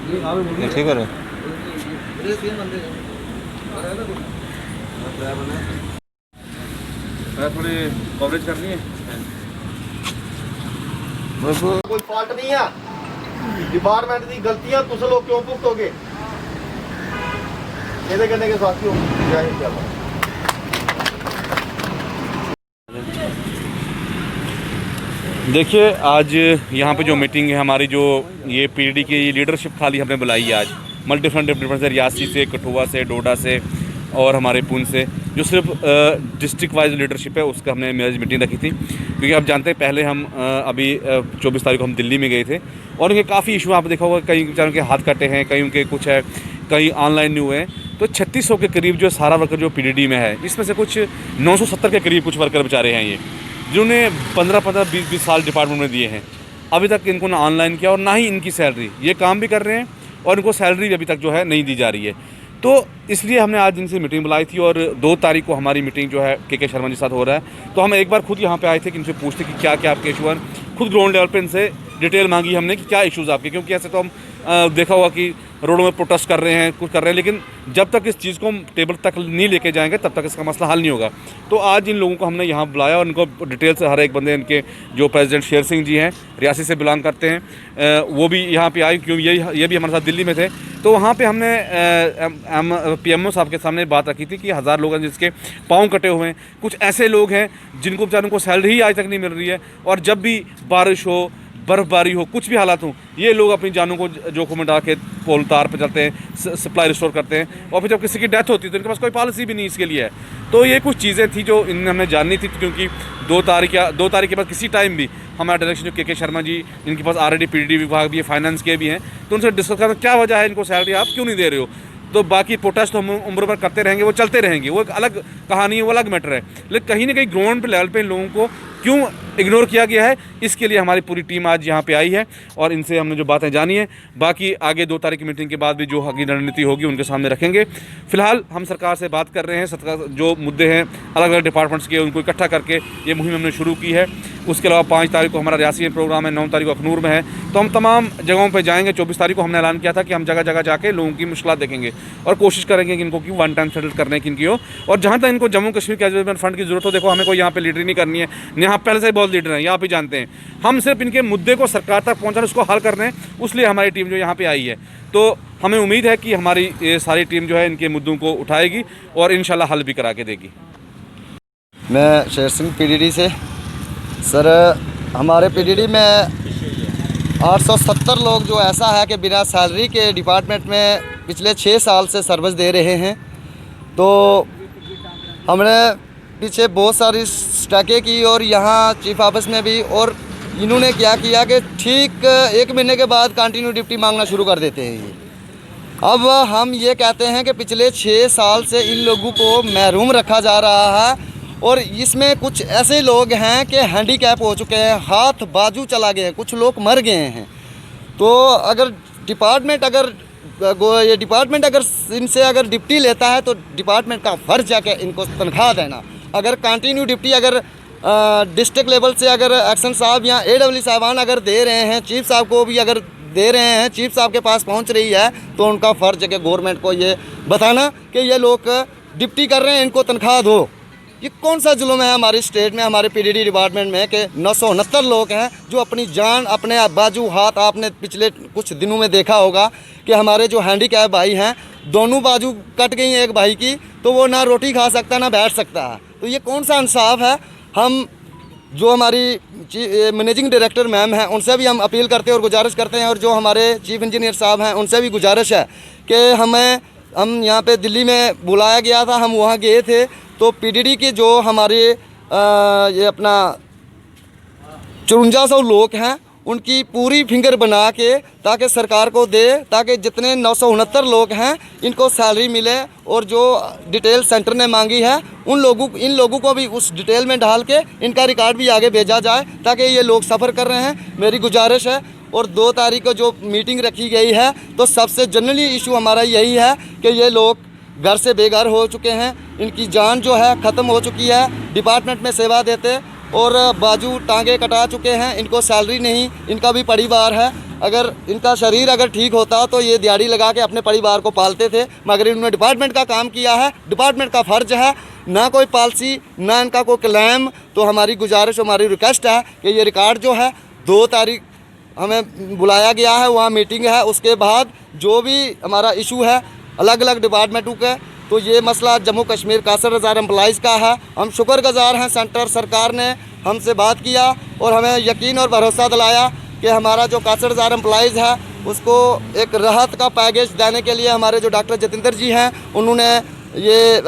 ठीक है। थोड़ी कवरेज करनी है। कोई फॉल्ट नहीं है, डिपार्टमेंट की गलतियां तुम लोग क्यों भुगतोगे? ਇਹਦੇ करने के साथियों जय हिंद जय भारत। देखिए आज यहाँ पे जो मीटिंग है हमारी, जो ये पीडी की लीडरशिप खाली हमने बुलाई है आज, मल्टी डिफरेंट से, रियासी से, कठुआ से, डोडा से और हमारे पुंछ से, जो सिर्फ डिस्ट्रिक्ट वाइज लीडरशिप है उसका हमने मेरी मीटिंग रखी थी। क्योंकि आप जानते हैं पहले हम अभी 24 तारीख को हम दिल्ली में गए थे और उनके काफ़ी इशू आप देखा होगा, कई बेचारों के हाथ कटे हैं, कई उनके कुछ है, कई ऑनलाइन नहीं हुए हैं। तो 3600 के करीब जो सारा वर्कर जो पीडीडी में है, इसमें से कुछ 970 के करीब कुछ वर्कर बेचारे हैं ये, जिन्होंने 15-15, 20-20 साल डिपार्टमेंट में दिए हैं। अभी तक इनको ना ऑनलाइन किया और ना ही इनकी सैलरी, ये काम भी कर रहे हैं और इनको सैलरी भी अभी तक जो है नहीं दी जा रही है। तो इसलिए हमने आज इनसे मीटिंग बुलाई थी और 2 तारीख को हमारी मीटिंग जो है के शर्मा जी साथ हो रहा है। तो हम एक बार खुद यहाँ पे आए थे कि इनसे पूछते कि क्या क्या आपके इशू हैं, खुद ग्राउंड लेवल पे इनसे डिटेल मांगी हमने कि क्या इश्यूज़ आपके, क्योंकि ऐसे तो हम देखा हुआ कि रोडों में प्रोटेस्ट कर रहे हैं, कुछ कर रहे हैं, लेकिन जब तक इस चीज़ को हम टेबल तक नहीं लेके जाएंगे तब तक इसका मसला हल नहीं होगा। तो आज इन लोगों को हमने यहाँ बुलाया और इनको डिटेल से हर एक बंदे, इनके जो प्रेसिडेंट शेर सिंह जी हैं, रियासी से बिलोंग करते हैं, वो भी यहाँ पे आए क्योंकि ये भी हमारे साथ दिल्ली में थे। तो वहाँ पे हमने PMO साहब के सामने बात रखी थी कि 1000 लोग हैं जिसके पाँव कटे हुए हैं, कुछ ऐसे लोग हैं जिनको बेचारों को सैलरी ही आज तक नहीं मिल रही है, और जब भी बारिश हो, बर्फ़बारी हो, कुछ भी हालात हो, ये लोग अपनी जानों को जोखिम में डाल के पोल तार पर चलते हैं, सप्लाई रिस्टोर करते हैं, और फिर जब किसी की डेथ होती है तो इनके पास कोई पॉलिसी भी नहीं इसके लिए है। तो ये कुछ चीज़ें थी जो इनने हमें जाननी थी, क्योंकि 2 तारीख के बाद किसी टाइम भी हमारा डायरेक्शन जो के शर्मा जी, इनके पास ऑलरेडी पीडीडी विभाग भी है, फाइनेंस के भी हैं, तो उनसे डिस्कस करना क्या वजह है, इनको सैलरी आप क्यों नहीं दे रहे हो। तो बाकी प्रोटेस्ट तो हम उम्र भर करते रहेंगे, वो चलते रहेंगे, वो एक अलग कहानी है, वो अलग मैटर है, लेकिन कहीं ना कहीं ग्राउंड पे लेवल पे इन लोगों को क्यों इग्नोर किया गया है, इसके लिए हमारी पूरी टीम आज यहाँ पे आई है और इनसे हमने जो बातें जानी है, बाकी आगे 2 तारीख की मीटिंग के बाद भी जो आगे रणनीति होगी उनके सामने रखेंगे। फिलहाल हम सरकार से बात कर रहे हैं, सरकार जो मुद्दे हैं अलग अलग डिपार्टमेंट्स के, उनको इकट्ठा करके ये मुहिम हमने शुरू की है। उसके अलावा 5 तारीख को हमारा रियासी में प्रोग्राम है, 9 तारीख को अखनूर में है, तो हम तमाम जगहों पर जाएंगे। 24 तारीख को हमने ऐलान किया था कि हम जगह जगह जाके लोगों की मुश्किलात देखेंगे और कोशिश करेंगे कि इनको की वन टाइम सेटल करने की इनकी हो। और जहाँ तक इनको जम्मू कश्मीर कैजुअल फंड की जरूरत हो, देखो हमें कोई यहाँ पे लीडर नहीं करनी है, यहाँ पहले से बहुत लीडर हैं, यहाँ पे जानते हैं, हम सिर्फ इनके मुद्दे को सरकार तक पहुँचाना, उसको हल कर रहे हैं, उसलिए हमारी टीम जो यहाँ पे आई है। तो हमें उम्मीद है कि हमारी ये सारी टीम जो है इनके मुद्दों को उठाएगी और इंशाल्लाह हल भी करा के देगी। मैं शेर सिंह पीडीडी से। सर हमारे पीडीडी में 870 लोग जो ऐसा है कि बिना सैलरी के डिपार्टमेंट में पिछले 6 साल से सर्विस दे रहे हैं। तो हमने पीछे बहुत सारी स्ट्राइकें की और यहाँ चीफ ऑफिस में भी, और इन्होंने क्या किया कि ठीक 1 महीने के बाद कंटिन्यू ड्यूटी मांगना शुरू कर देते हैं ये। अब हम ये कहते हैं कि पिछले 6 साल से इन लोगों को महरूम रखा जा रहा है और इसमें कुछ ऐसे लोग हैं कि हैंडीकैप हो चुके हैं, हाथ बाजू चला गए हैं, कुछ लोग मर गए हैं। तो अगर डिपार्टमेंट अगर इनसे अगर डिप्टी लेता है तो डिपार्टमेंट का फ़र्ज है कि इनको तनख्वाह देना। अगर कंटिन्यू डिप्टी अगर डिस्ट्रिक्ट लेवल से अगर एक्शन साहब या AWE साहबान अगर दे रहे हैं, चीफ साहब को भी अगर दे रहे हैं, चीफ साहब के पास पहुंच रही है, तो उनका फ़र्ज है कि गवर्नमेंट को ये बताना कि ये लोग डिप्टी कर रहे हैं, इनको तनख्वाह दो। ये कौन सा जुल्म है हमारी स्टेट में, हमारे पीडीडी डिपार्टमेंट में कि 969 लोग हैं जो अपनी जान, अपने बाजू हाथ, आपने पिछले कुछ दिनों में देखा होगा कि हमारे जो हैंडीकैप भाई हैं, दोनों बाजू कट गई हैं एक भाई की, तो वो ना रोटी खा सकता ना बैठ सकता है। तो ये कौन सा इंसाफ है। हम जो हमारी मैनेजिंग डायरेक्टर मैम हैं उनसे भी हम अपील करते हैं और गुजारिश करते हैं, और जो हमारे चीफ इंजीनियर साहब हैं उनसे भी गुजारिश है कि हम यहाँ पे दिल्ली में बुलाया गया था, हम वहाँ गए थे, तो पीडीडी के जो हमारे ये अपना 5400 लोग हैं उनकी पूरी फिंगर बना के ताकि सरकार को दे, ताकि जितने 969 लोग हैं इनको सैलरी मिले, और जो डिटेल सेंटर ने मांगी है इन लोगों को भी उस डिटेल में डाल के इनका रिकॉर्ड भी आगे भेजा जाए, ताकि ये लोग सफ़र कर रहे हैं। मेरी गुजारिश है। और 2 तारीख को जो मीटिंग रखी गई है, तो सबसे जनरली इशू हमारा यही है कि ये लोग घर से बेघर हो चुके हैं, इनकी जान जो है ख़त्म हो चुकी है, डिपार्टमेंट में सेवा देते और बाजू टांगे कटा चुके हैं, इनको सैलरी नहीं, इनका भी परिवार है। अगर इनका शरीर अगर ठीक होता तो ये दिहाड़ी लगा के अपने परिवार को पालते थे, मगर इन्होंने डिपार्टमेंट का काम किया है। डिपार्टमेंट का फ़र्ज है, ना कोई पॉलिसी ना इनका कोई क्लेम। तो हमारी गुजारिश, हमारी रिक्वेस्ट है कि ये रिकॉर्ड जो है 2 तारीख हमें बुलाया गया है, वहाँ मीटिंग है। उसके बाद जो भी हमारा इशू है अलग अलग डिपार्टमेंटों के, तो ये मसला जम्मू कश्मीर 61,000 एम्प्लॉइज़ का है। हम शुक्रगुजार हैं, सेंटर सरकार ने हमसे बात किया और हमें यकीन और भरोसा दिलाया कि हमारा जो 61,000 एम्प्लॉइज़ है उसको एक राहत का पैकेज देने के लिए हमारे जो डॉक्टर जतिंदर जी हैं उन्होंने ये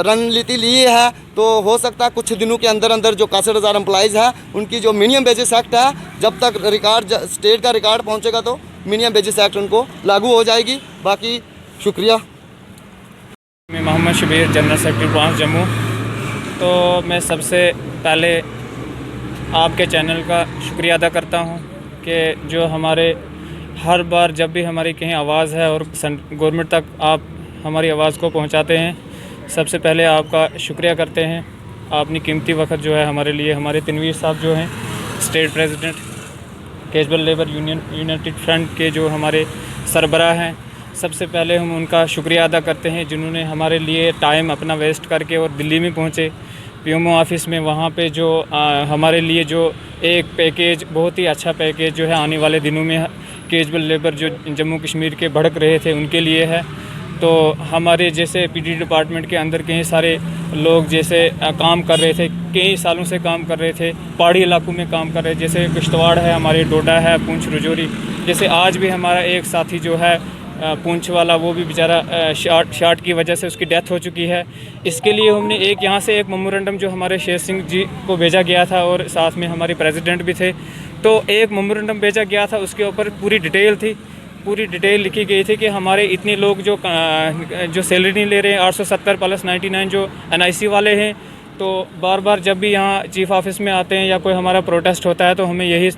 रणनीति ली है। तो हो सकता है कुछ दिनों के अंदर अंदर जो 61,000 एम्प्लॉइज़ है उनकी जो मिनिमम वेजेस एक्ट है, जब तक रिकॉर्ड स्टेट का रिकॉर्ड पहुंचेगा तो मिनिमम वेजेस एक्ट उनको लागू हो जाएगी। बाकी शुक्रिया। मैं Mohammad Shabir, general secretary branch Jammu. तो मैं सबसे पहले आपके चैनल का शुक्रिया अदा करता हूं कि जो हमारे हर बार जब भी हमारी कहीं आवाज़ है और गवर्नमेंट तक आप हमारी आवाज़ को पहुंचाते हैं, सबसे पहले आपका शुक्रिया करते हैं। आपने कीमती वक्त जो है हमारे लिए, हमारे तनवीर साहब जो हैं state president casual labour union United front के जो हमारे सरबराह हैं, सबसे पहले हम उनका शुक्रिया अदा करते हैं जिन्होंने हमारे लिए टाइम अपना वेस्ट करके और दिल्ली में पहुँचे पीएमओ ऑफिस में। वहाँ पे जो हमारे लिए जो एक पैकेज, बहुत ही अच्छा पैकेज जो है आने वाले दिनों में कैजुअल लेबर जो जम्मू कश्मीर के भड़क रहे थे उनके लिए है। तो हमारे जैसे पीडी डिपार्टमेंट के अंदर कई सारे लोग जैसे काम कर रहे थे, कई सालों से काम कर रहे थे, पहाड़ी इलाकों में काम कर रहे थे, जैसे किश्तवाड़ है, हमारे डोडा है, पुंछ रजौरी। जैसे आज भी हमारा एक साथी जो है पुंछ वाला, वो भी बेचारा शार्ट की वजह से उसकी डेथ हो चुकी है। इसके लिए हमने एक यहाँ से एक मेमोरेंडम जो हमारे शेर सिंह जी को भेजा गया था और साथ में हमारे प्रेसिडेंट भी थे, तो एक मेमोरेंडम भेजा गया था। उसके ऊपर पूरी डिटेल थी, पूरी डिटेल लिखी गई थी कि हमारे इतने लोग जो सैलरी नहीं ले रहे हैं, 870 प्लस 99 जो NIC वाले हैं। तो बार बार जब भी यहाँ चीफ ऑफिस में आते हैं या कोई हमारा प्रोटेस्ट होता है तो हमें यही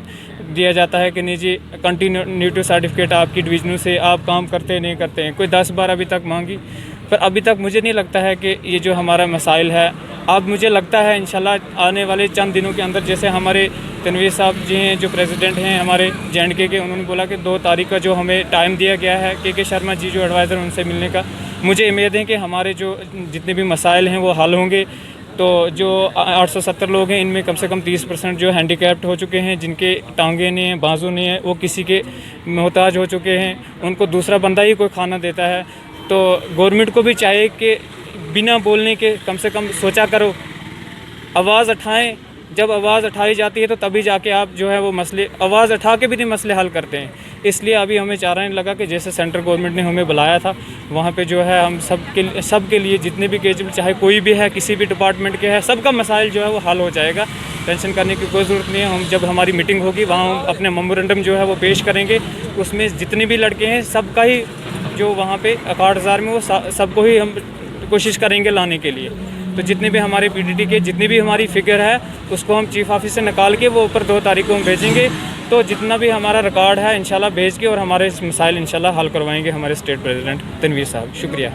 दिया जाता है कि नहीं जी, कंटिन्यूटी सर्टिफिकेट आपकी डिवीजनों से आप काम करते नहीं करते हैं। कोई 10 बार अभी तक मांगी, पर अभी तक मुझे नहीं लगता है कि ये जो हमारा मसाइल है, अब मुझे लगता है इंशाल्लाह आने वाले चंद दिनों के अंदर, जैसे हमारे तनवीर साहब जी हैं जो प्रेसिडेंट हैं हमारे JNK के, उन्होंने बोला कि 2 तारीख का जो हमें टाइम दिया गया है KK शर्मा जी जो एडवाइज़र, उनसे मिलने का। मुझे उम्मीद है कि हमारे जो जितने भी मसाइल हैं वो हल होंगे। तो जो 870 लोग हैं इनमें कम से कम 30% जो हैंडीकैप्ड हो चुके हैं, जिनके टांगे नहीं हैं, बाजू नहीं है, वो किसी के मोहताज हो चुके हैं, उनको दूसरा बंदा ही कोई खाना देता है। तो गवर्नमेंट को भी चाहिए कि बिना बोलने के कम से कम सोचा करो, आवाज़ उठाएं। जब आवाज़ उठाई जाती है तो तभी जाके आप जो है वो मसले, आवाज़ उठा के भी नहीं मसले हल करते हैं। इसलिए अभी हमें चाह रहा लगा कि जैसे सेंट्रल गवर्नमेंट ने हमें बुलाया था, वहाँ पे जो है हम सब के लिए जितने भी कैजुअल, चाहे कोई भी है, किसी भी डिपार्टमेंट के है, सबका मसाइल जो है वो हल हो जाएगा। टेंशन करने की कोई ज़रूरत नहीं है। हम जब हमारी मीटिंग होगी वहाँ हम अपने मेमोरेंडम जो है वो पेश करेंगे। उसमें जितने भी लड़के हैं सबका ही जो वहाँ पे 61,000 में वो सबको ही हम कोशिश करेंगे लाने के लिए। तो जितने भी हमारे PDD के जितनी भी हमारी फिगर है उसको हम चीफ ऑफिस से निकाल के वो ऊपर 2 तारीख को हम भेजेंगे। तो जितना भी हमारा रिकॉर्ड है इंशाल्लाह भेज के और हमारे मसाइल इंशाल्लाह हल करवाएंगे हमारे स्टेट प्रेसिडेंट तनवीर साहब। शुक्रिया।